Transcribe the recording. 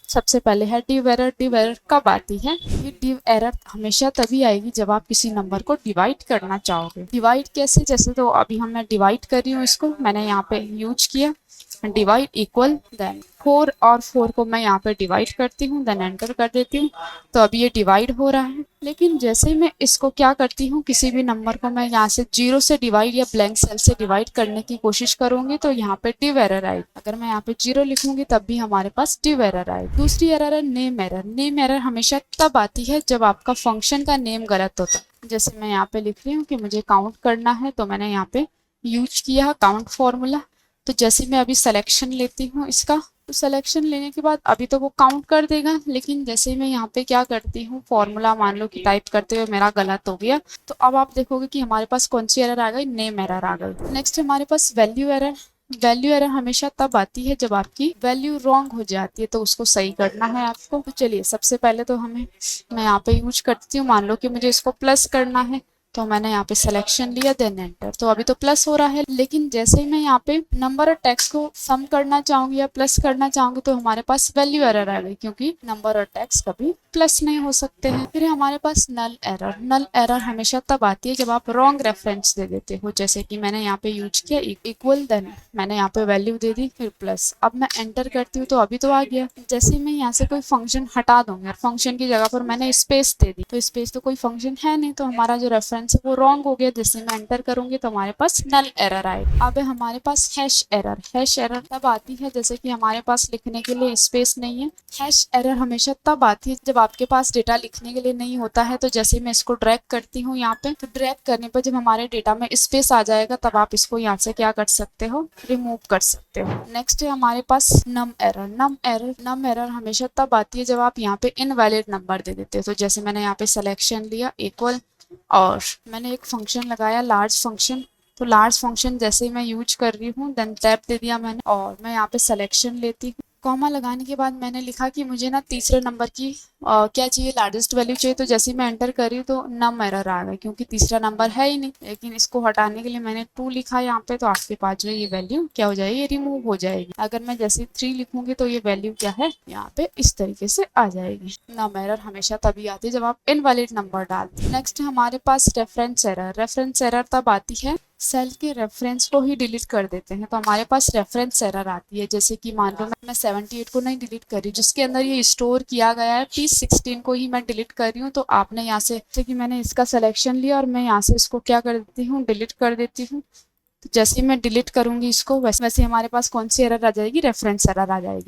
सबसे पहले है डिव एरर। डिव एरर कब आती है? ये डिव एरर हमेशा तभी आएगी जब आप किसी नंबर को डिवाइड करना चाहोगे। डिवाइड कैसे? जैसे तो अभी हम मैं डिवाइड कर रही हूँ, इसको मैंने यहाँ पे यूज किया डिवाइड इक्वल, देन 4 और 4 को मैं यहाँ पे डिवाइड करती हूँ, देन एंटर कर देती हूँ, तो अभी ये डिवाइड हो रहा है। लेकिन जैसे मैं इसको क्या करती हूँ, किसी भी नंबर को मैं यहाँ से 0 से डिवाइड या ब्लैंक सेल से डिवाइड करने की कोशिश करूंगी तो यहाँ पे डिव एरर आएगी। अगर मैं यहाँ पे 0 लिखूंगी तब भी हमारे पास डिव एरर आएगी। दूसरी एरर है नेम एरर। नेम एरर हमेशा तब आती है जब आपका फंक्शन का नेम गलत होता है। जैसे मैं यहाँ पे लिख रही हूँ कि मुझे काउंट करना है, तो मैंने यहाँ पे यूज किया काउंट फॉर्मूला। तो जैसे मैं अभी सिलेक्शन लेती हूँ इसका, तो सिलेक्शन लेने के बाद अभी तो वो काउंट कर देगा, लेकिन जैसे मैं यहाँ पे क्या करती हूँ, फॉर्मूला मान लो कि टाइप करते हुए मेरा गलत हो गया, तो अब आप देखोगे कि हमारे पास कौन सी एरर आ गई, नेम एरर आ गई। नेक्स्ट हमारे पास वैल्यू एरर। वैल्यू एरर हमेशा तब आती है जब आपकी वैल्यू रॉन्ग हो जाती है, तो उसको सही करना है आपको। तो चलिए सबसे पहले तो मैं यहाँ पे यूज करती हूँ, मान लो कि मुझे इसको प्लस करना है, तो मैंने यहाँ पे सिलेक्शन लिया, देन एंटर, तो अभी तो प्लस हो रहा है। लेकिन जैसे ही मैं यहाँ पे नंबर और टेक्स्ट को सम करना चाहूंगी या प्लस करना चाहूंगी तो हमारे पास वैल्यू एरर आ गई, क्योंकि नंबर और टेक्स्ट कभी प्लस नहीं हो सकते हैं। फिर हमारे पास नल एरर। नल एरर हमेशा तब आती है जब आप रॉन्ग रेफरेंस दे देते हो, जैसे कि मैंने यहाँ पे यूज किया इक्वल, देन मैंने यहाँ पे वैल्यू दे दी, फिर प्लस। अब मैं एंटर करती हूँ तो अभी तो आ गया। जैसे मैं यहाँ से कोई फंक्शन हटा दूंगी और फंक्शन की जगह पर मैंने स्पेस दे दी, तो स्पेस तो कोई फंक्शन है नहीं, तो हमारा जो रेफरेंस वो रॉन्ग हो गया। जैसे मैं एंटर करूंगी तो हमारे पास नल एरर आएगा। अब हमारे पास हैश एरर। हैश एरर तब आती है जैसे कि हमारे पास लिखने के लिए स्पेस नहीं है। हैश एरर हमेशा तब आती है जब आपके पास डेटा लिखने के लिए नहीं होता है। तो जैसे मैं इसको ड्रैग करती हूँ यहाँ पे, तो ड्रैग करने पर जब हमारे डेटा में स्पेस आ जाएगा तब आप इसको यहाँ से क्या कर सकते हो, रिमूव कर सकते हो। नेक्स्ट है हमारे पास नम एरर। नम एरर हमेशा तब आती है जब आप यहाँ पे इनवैलिड नंबर दे देते हो। तो जैसे मैंने यहाँ पे सिलेक्शन लिया इक्वल, और मैंने एक फंक्शन लगाया लार्ज फंक्शन, तो लार्ज फंक्शन जैसे मैं यूज कर रही हूँ, देन टैप दे दिया मैंने, और मैं यहाँ पे सिलेक्शन लेती हूँ। कॉमा लगाने के बाद मैंने लिखा कि मुझे ना तीसरे नंबर की क्या चाहिए, लार्जेस्ट वैल्यू चाहिए। तो जैसे मैं एंटर कर रही हूँ तो नम एरर आ गया, क्योंकि तीसरा नंबर है ही नहीं। लेकिन इसको हटाने के लिए मैंने 2 लिखा यहाँ पे, तो आपके पास जो है ये वैल्यू क्या हो जाएगी, ये रिमूव हो जाएगी। अगर मैं जैसे 3 लिखूंगी तो ये वैल्यू क्या है, यहाँ पे इस तरीके से आ जाएगी। नम एरर हमेशा तभी आती है जब आप इनवैलिड नंबर डालते हैं। नेक्स्ट हमारे पास रेफरेंस एरर। रेफरेंस एरर तब आती है सेल के रेफरेंस को ही डिलीट कर देते हैं, तो हमारे पास रेफरेंस एरर आती है। जैसे कि मान लो मैं 78 को नहीं डिलीट कर रही, जिसके अंदर ये स्टोर किया गया है P16 को ही मैं डिलीट कर रही हूँ। तो आपने यहाँ से, जैसे कि मैंने इसका सिलेक्शन लिया और मैं यहाँ से इसको क्या कर देती हूँ, डिलीट कर देती हूँ। तो जैसे ही मैं डिलीट करूंगी इसको, वैसे हमारे पास कौन सी एरर आ जाएगी, रेफरेंस एरर आ जाएगी।